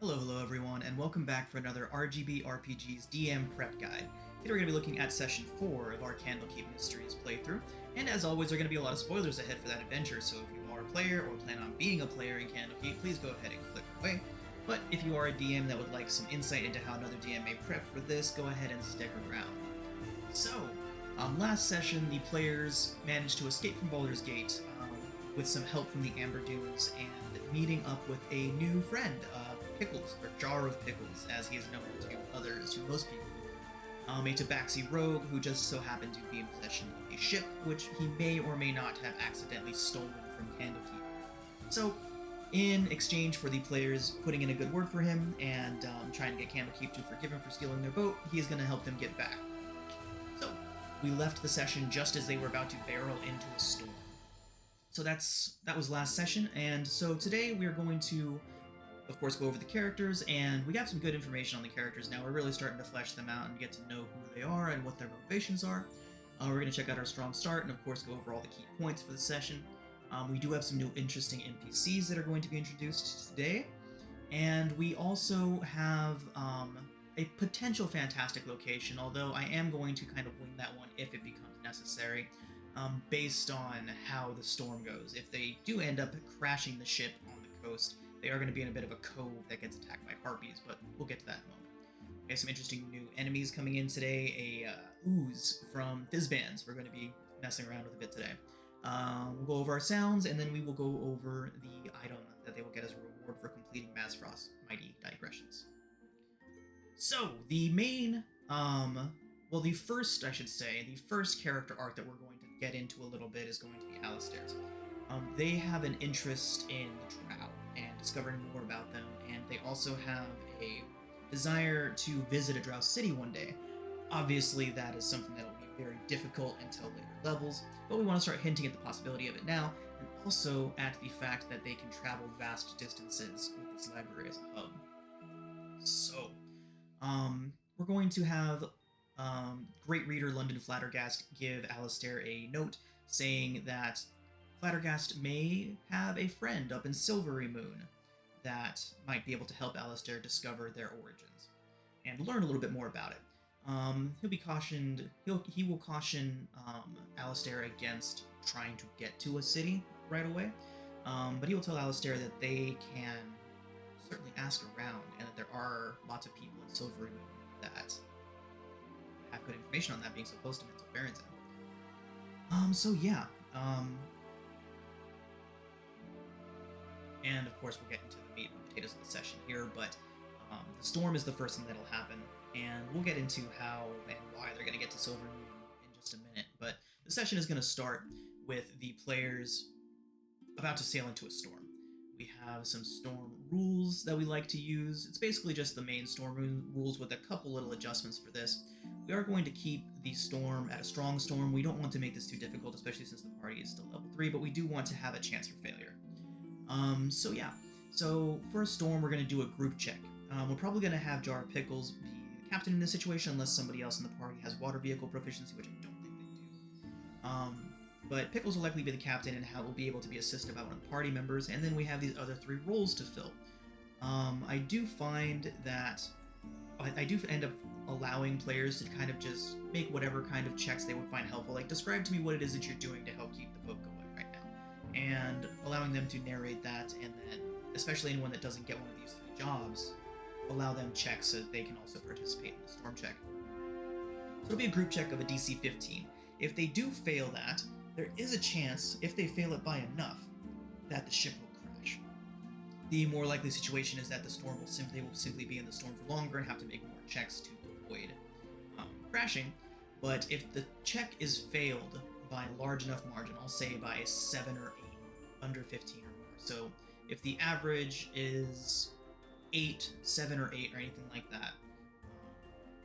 Hello everyone, and welcome back for another RGB RPG's DM Prep Guide. Today we're going to be looking at Session 4 of our Candlekeep Mysteries playthrough, and as always there are going to be a lot of spoilers ahead for that adventure, so if you are a player or plan on being a player in Candlekeep, please go ahead and click away. But if you are a DM that would like some insight into how another DM may prep for this, go ahead and stick around. So, last session the players managed to escape from Baldur's Gate with some help from the Amber Dunes and meeting up with a new friend, Pickles, or Jar of Pickles, as he is known to others, to most people. A Tabaxi rogue who just so happened to be in possession of a ship, which he may or may not have accidentally stolen from Candlekeep. So, in exchange for the players putting in a good word for him and trying to get Candlekeep to forgive him for stealing their boat, he is going to help them get back. So, we left the session just as they were about to barrel into a storm. So that was last session, and so today we are going to, of course, go over the characters, and we got some good information on the characters now. We're really starting to flesh them out and get to know who they are and what their motivations are. We're going to check out our strong start and, of course, go over all the key points for the session. We do have some new interesting NPCs that are going to be introduced today, and we also have a potential fantastic location, although I am going to kind of wing that one if it becomes necessary, based on how the storm goes. If they do end up crashing the ship on the coast, they are going to be in a bit of a cove that gets attacked by harpies, but we'll get to that in a moment. We have some interesting new enemies coming in today. A ooze from Fizzbands we're going to be messing around with a bit today. We'll go over our sounds, and then we will go over the item that they will get as a reward for completing Mazfrost's Mighty Digressions. So, the main, the first character arc that we're going to get into a little bit is going to be Alistair's. They have an interest in the Drow and discovering more about them, and they also have a desire to visit a Drow city one day. Obviously, that is something that will be very difficult until later levels, but we want to start hinting at the possibility of it now, and also at the fact that they can travel vast distances with this library as a hub. So, we're going to have Great Reader London Flattergast give Alistair a note saying that Flattergast may have a friend up in Silvery Moon that might be able to help Alistair discover their origins and learn a little bit more about it. He will caution Alistair against trying to get to a city right away, but he will tell Alistair that they can certainly ask around and that there are lots of people in Silvery Moon that have good information on that, being so close to Mental Barrington. And of course we'll get into the meat and potatoes of the session here, but the storm is the first thing that'll happen, and we'll get into how and why they're going to get to Silver Moon in just a minute. But the session is going to start with the players about to sail into a storm. We have some storm rules that we like to use. It's basically just the main storm rules with a couple little adjustments for this. We are going to keep the storm at a strong storm. We don't want to make this too difficult, especially since the party is still level 3, but we do want to have a chance for failure. So for a storm, we're going to do a group check. We're probably going to have Jar of Pickles be the captain in this situation unless somebody else in the party has water vehicle proficiency, which I don't think they do. But Pickles will likely be the captain and will be able to be assisted by one of the party members, and then we have these other 3 roles to fill. I do find that I do end up allowing players to kind of just make whatever kind of checks they would find helpful. Like, describe to me what it is that you're doing to help keep the boat going right now. And allowing them to narrate that, and then, especially anyone that doesn't get one of these 3 jobs, allow them checks so that they can also participate in the storm check. So it'll be a group check of a DC 15. If they do fail that, there is a chance, if they fail it by enough, that the ship will crash. The more likely situation is that the storm will simply be in the storm for longer and have to make more checks to avoid crashing. But if the check is failed by a large enough margin, I'll say by 7 or 8, under 15 or more. So if the average is 8, 7 or 8 or anything like that,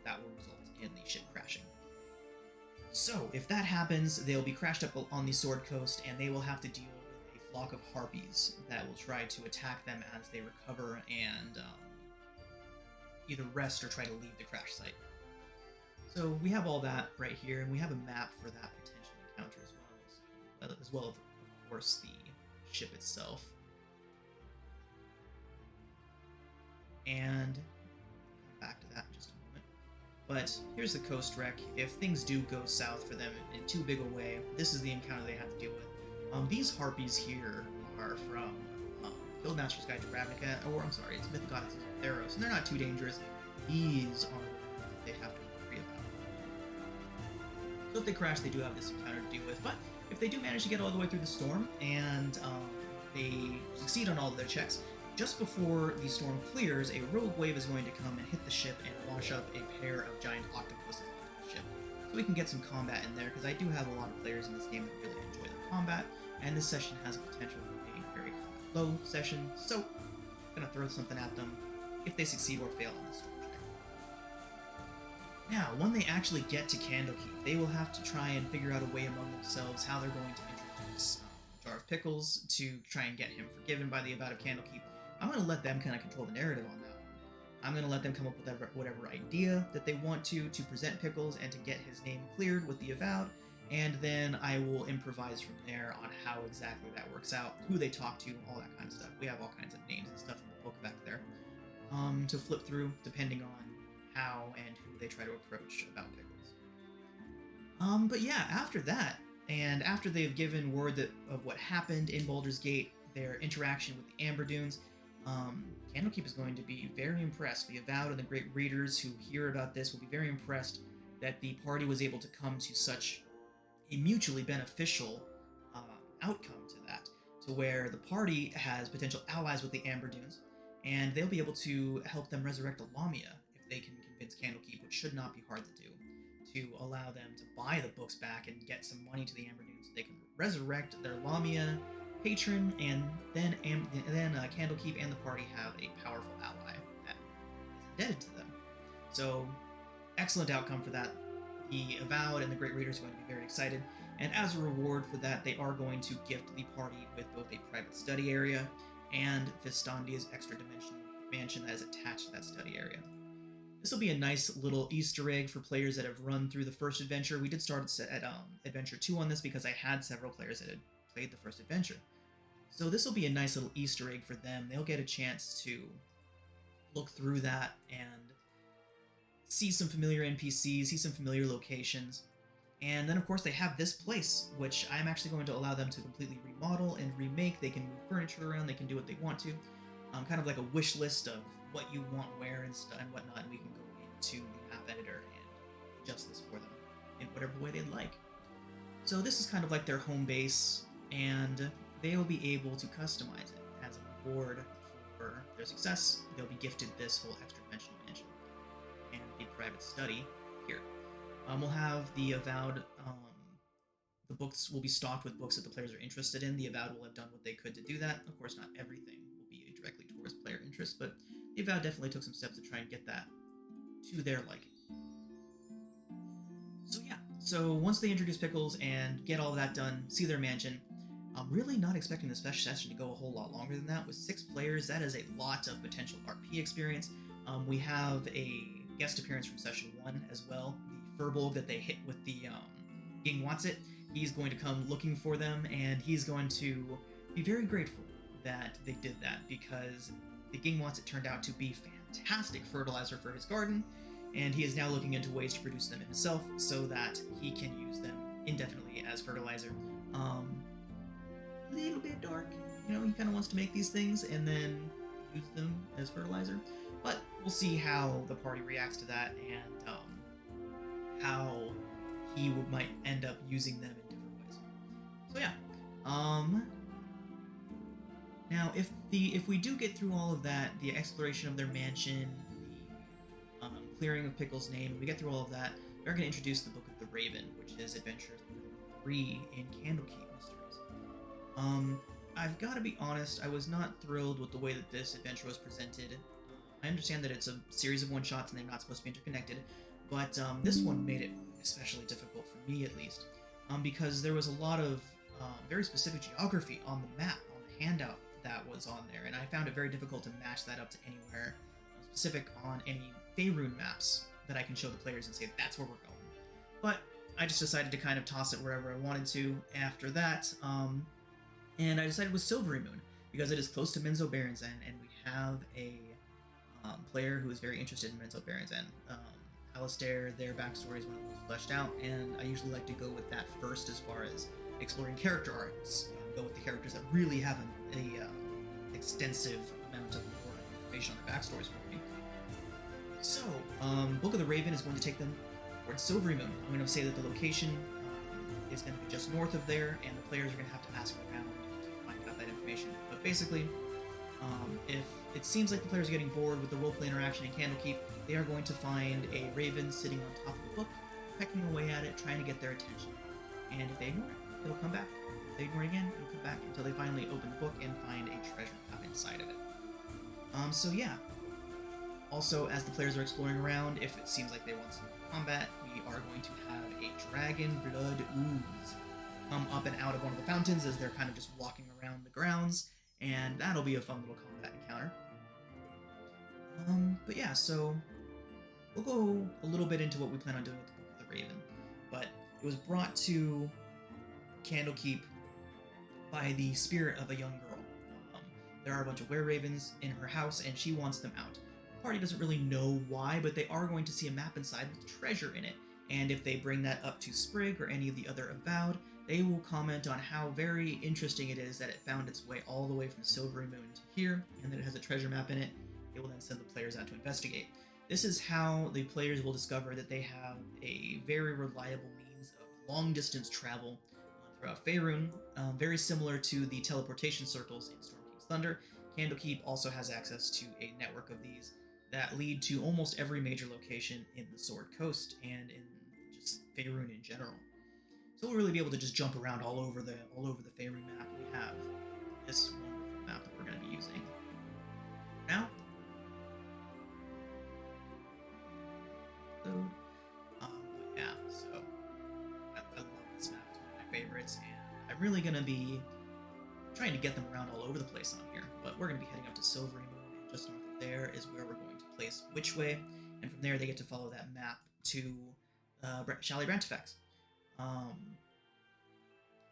that will result in the ship crashing. So, if that happens, they'll be crashed up on the Sword Coast, and they will have to deal with a flock of harpies that will try to attack them as they recover and either rest or try to leave the crash site. So we have all that right here, and we have a map for that potential encounter as well as, of course, the ship itself. And back to that in just a moment. But here's the coast wreck. If things do go south for them in too big a way, this is the encounter they have to deal with. These harpies here are from Guildmaster's Guide to Ravnica, or I'm sorry, it's Myth Goddesses of Theros, and they're not too dangerous. These are the ones that they have to worry about. So if they crash, they do have this encounter to deal with, but if they do manage to get all the way through the storm and they succeed on all of their checks, just before the storm clears, a rogue wave is going to come and hit the ship and wash up a pair of giant octopuses onto the ship. So we can get some combat in there, because I do have a lot of players in this game that really enjoy the combat, and this session has a potential for being a very low session, so I'm going to throw something at them if they succeed or fail on this storm check. Now, when they actually get to Candlekeep, they will have to try and figure out a way among themselves how they're going to introduce Jar of Pickles to try and get him forgiven by the Avowed of Candlekeep. I'm going to let them kind of control the narrative on that one. I'm going to let them come up with whatever idea that they want to present Pickles and to get his name cleared with the Avowed, and then I will improvise from there on how exactly that works out, who they talk to, all that kind of stuff. We have all kinds of names and stuff in the book back there to flip through, depending on how and who they try to approach about Pickles. But yeah, after that, and after they've given word of what happened in Baldur's Gate, their interaction with the Amber Dunes, Candlekeep is going to be very impressed. The Avowed and the Great Readers who hear about this will be very impressed that the party was able to come to such a mutually beneficial outcome to that, to where the party has potential allies with the Amber Dunes, and they'll be able to help them resurrect a Lamia if they can convince Candlekeep, which should not be hard to do, to allow them to buy the books back and get some money to the Amber Dunes. They can resurrect their Lamia patron, and then Candlekeep and the party have a powerful ally that is indebted to them. So, excellent outcome for that. The Avowed and the Great Readers are going to be very excited, and as a reward for that, they are going to gift the party with both a private study area and Vistandia's extra dimensional mansion that is attached to that study area. This will be a nice little Easter egg for players that have run through the first adventure. We did start at Adventure 2 on this because I had several players that had played the first adventure. So this will be a nice little Easter egg for them. They'll get a chance to look through that and see some familiar NPCs, see some familiar locations. And then, of course, they have this place, which I'm actually going to allow them to completely remodel and remake. They can move furniture around, they can do what they want to. Kind of like a wish list of what you want where and whatnot, and we can go into the map editor and adjust this for them in whatever way they'd like. So this is kind of like their home base, and they'll be able to customize it as a reward for their success. They'll be gifted this whole extra dimensional mansion and a private study here. We'll have the Avowed, the books will be stocked with books that the players are interested in. The Avowed will have done what they could to do that. Of course, not everything will be directly towards player interest, but the Avowed definitely took some steps to try and get that to their liking. So yeah, so once they introduce Pickles and get all of that done, see their mansion, I'm really not expecting this session to go a whole lot longer than that. With 6 players, that is a lot of potential RP experience. We have a guest appearance from session 1 as well. The Furbolg that they hit with the King Watsit, he's going to come looking for them, and he's going to be very grateful that they did that, because the King Watsit turned out to be fantastic fertilizer for his garden, and he is now looking into ways to produce them himself so that he can use them indefinitely as fertilizer. A little bit dark, you know, he kind of wants to make these things and then use them as fertilizer, but we'll see how the party reacts to that and how he might end up using them in different ways. So yeah, now if we do get through all of that, the exploration of their mansion, the clearing of Pickle's name, we get through all of that, we're going to introduce the Book of the Raven, which is Adventure 3 in Candlekeep Mysteries. I've got to be honest, I was not thrilled with the way that this adventure was presented. I understand that it's a series of one-shots and they're not supposed to be interconnected, but this one made it especially difficult for me, at least, because there was a lot of very specific geography on the map, on the handout that was on there, and I found it very difficult to match that up to anywhere specific on any Faerun maps that I can show the players and say, that's where we're going. But I just decided to kind of toss it wherever I wanted to after that, and I decided with Silvery Moon, because it is close to Menzoberranzan, and we have a player who is very interested in Renzo Berenzan. Alistair, their backstory is one of the most fleshed out, and I usually like to go with that first as far as exploring character arcs. Go with the characters that really have a extensive amount of lore and information on their backstories for me. So, Book of the Raven is going to take them towards Silvery Moon. I'm going to say that the location is going to be just north of there, and the players are going to have to ask around to find out that information. But basically, if it seems like the players are getting bored with the roleplay interaction in Candlekeep, they are going to find a raven sitting on top of a book, pecking away at it, trying to get their attention. And if they ignore it, it'll come back. If they ignore it again, it'll come back until they finally open the book and find a treasure map inside of it. So yeah. Also, as the players are exploring around, if it seems like they want some combat, we are going to have a dragon blood ooze come up and out of one of the fountains as they're kind of just walking around the grounds, and that'll be a fun little combat encounter. But yeah, so we'll go a little bit into what we plan on doing with the Book of the Raven. But it was brought to Candlekeep by the spirit of a young girl. There are a bunch of were-ravens in her house, and she wants them out. The party doesn't really know why, but they are going to see a map inside with treasure in it. And if they bring that up to Sprig or any of the other Avowed, they will comment on how very interesting it is that it found its way all the way from Silvery Moon to here, and that it has a treasure map in it. They will then send the players out to investigate. This is how the players will discover that they have a very reliable means of long-distance travel throughout Faerun, very similar to the teleportation circles in Storm King's Thunder. Candlekeep also has access to a network of these that lead to almost every major location in the Sword Coast and in just Faerun in general. So we'll really be able to just jump around all over the Faerun map. We have this wonderful map that we're going to be using now. But yeah, so I love this map. It's one of my favorites, and I'm really going to be trying to get them around all over the place on here. But we're going to be heading up to Silvery Moon, and just north of there is where we're going to place Witchway, and from there they get to follow that map to Chalet Brantifex.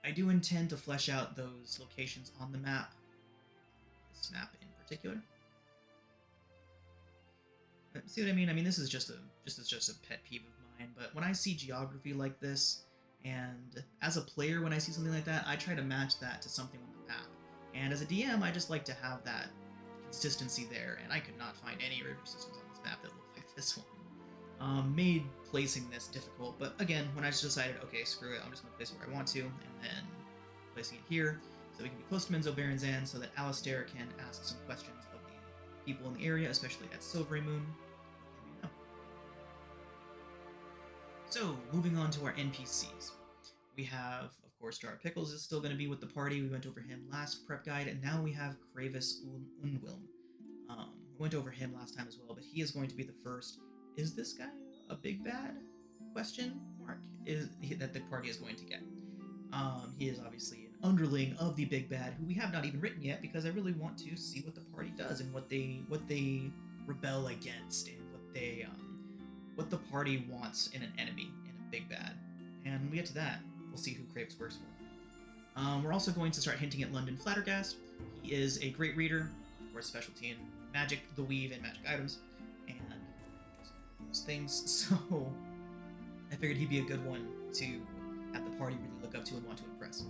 I do intend to flesh out those locations on the map, this map in particular. See what I mean? I mean, this is just a pet peeve of mine, but when I see geography like this, and as a player, when I see something like that, I try to match that to something on the map. And as a DM, I just like to have that consistency there, and I could not find any river systems on this map that look like this one. Made placing this difficult, but again, when I just decided, okay, screw it, I'm just going to place it where I want to, and then placing it here, so we can be close to Menzo Berenzan, so that Alistair can ask some questions of the people in the area, especially at Silvery Moon. So, moving on to our NPCs. We have, of course, Jar Pickles is still going to be with the party. We went over him last prep guide, and now we have Kravis Unwilm. We went over him last time as well, but he is going to be the first. Is this guy a big bad? Question mark that the party is going to get. He is obviously an underling of the big bad, who we have not even written yet, because I really want to see what the party does and what they rebel against, and what the party wants in an enemy, in a big bad. And when we get to that, we'll see who Kravis works for. We're also going to start hinting at London Flattergast. He is a great reader, of course, specialty in magic, the weave, and magic items, and those things. So I figured he'd be a good one to have the party really look up to and want to impress.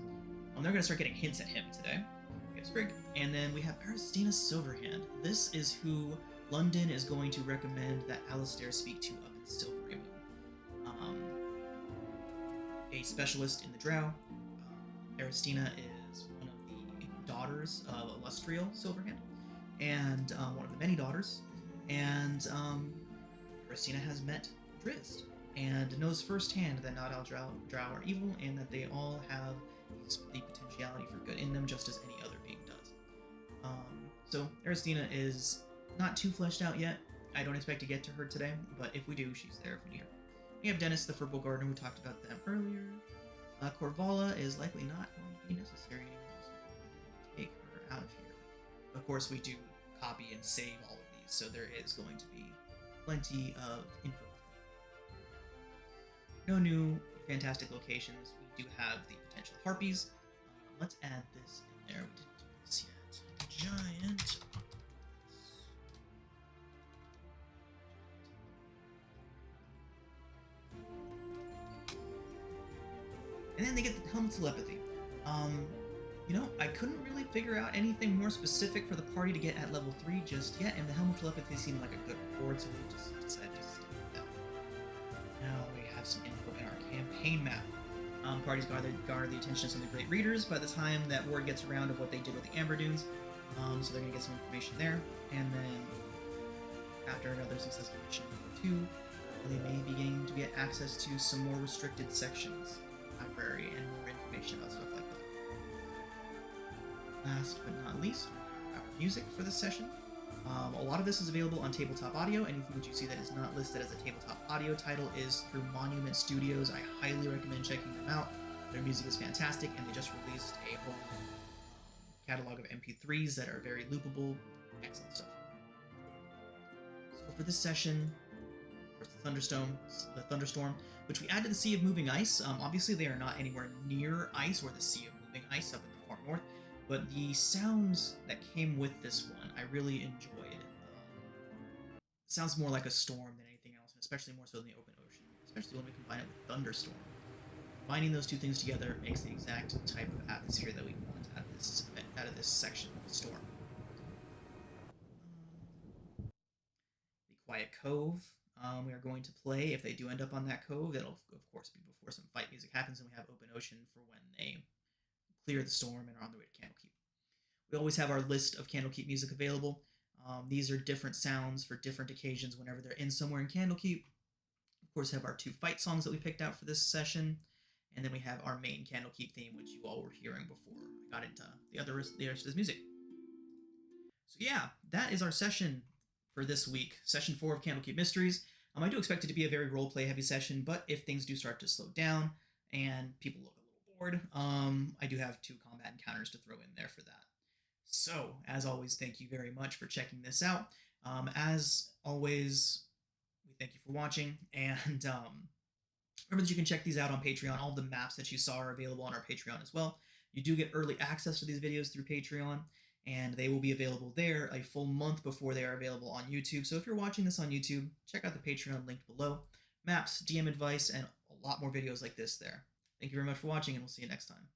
They're going to start getting hints at him today. We have Sprig, and then we have Aristina Silverhand. This is who London is going to recommend that Alistair speak to up in Silvery Moon. A specialist in the Drow. Aristina is one of the daughters of Illustrial Silverhand, and one of the many daughters. And Aristina has met Drizzt, and knows firsthand that not all Drow are evil, and that they all have the potentiality for good in them, just as any other being does. So Aristina is not too fleshed out yet. I don't expect to get to her today, but if we do, she's there if we need her. We have Dennis, the Furball Gardener, who talked about them earlier. Corvala is likely not going to be necessary anymore, so we can take her out of here. Of course, we do copy and save all of these, so there is going to be plenty of info. No new fantastic locations. We do have the potential harpies. Let's add this in there. We didn't do this yet. Giant octopus. then they get the helm telepathy. Um, I couldn't really figure out anything more specific for the party to get at level 3 just yet, and the helm telepathy seemed like a good reward, so we just decided to stick with that. Now we have some info in our campaign map. Parties garner the attention of some of the great readers by the time that word gets around of what they did with the Amber Dunes. So they're going to get some information there. And then, after another successful mission number 2, they may begin to get access to some more restricted sections, library, and more information about stuff like that. Last but not least, our music for this session. A lot of this is available on Tabletop Audio. Anything that you see that is not listed as a Tabletop Audio title is through Monument Studios. I highly recommend checking them out. Their music is fantastic, and they just released a whole catalog of MP3s that are very loopable. Excellent stuff. So for this session, the Thunderstorm, which we add to the Sea of Moving Ice. Obviously, they are not anywhere near ice or the Sea of Moving Ice up in the far north, but the sounds that came with this one I really enjoyed. It sounds more like a storm than anything else, and especially more so in the open ocean, especially when we combine it with Thunderstorm. Combining those two things together makes the exact type of atmosphere that we want out of this section of the storm. The Quiet Cove. We are going to play, if they do end up on that cove, it'll of course be before some fight music happens, and we have open ocean for when they clear the storm and are on their way to Candlekeep. We always have our list of Candlekeep music available. These are different sounds for different occasions whenever they're in somewhere in Candlekeep. Of course, have our 2 fight songs that we picked out for this session, and then we have our main Candlekeep theme, which you all were hearing before I got into the rest of this music. So yeah, that is our session for this week, session 4 of Candlekeep Mysteries. I do expect it to be a very roleplay heavy session, but if things do start to slow down and people look a little bored, I do have 2 combat encounters to throw in there for that. So, as always, thank you very much for checking this out. As always, we thank you for watching, and remember that you can check these out on Patreon. All the maps that you saw are available on our Patreon as well. You do get early access to these videos through Patreon, and they will be available there a full month before they are available on YouTube. So if you're watching this on YouTube, check out the Patreon linked below. Maps, DM advice, and a lot more videos like this there. Thank you very much for watching, and we'll see you next time.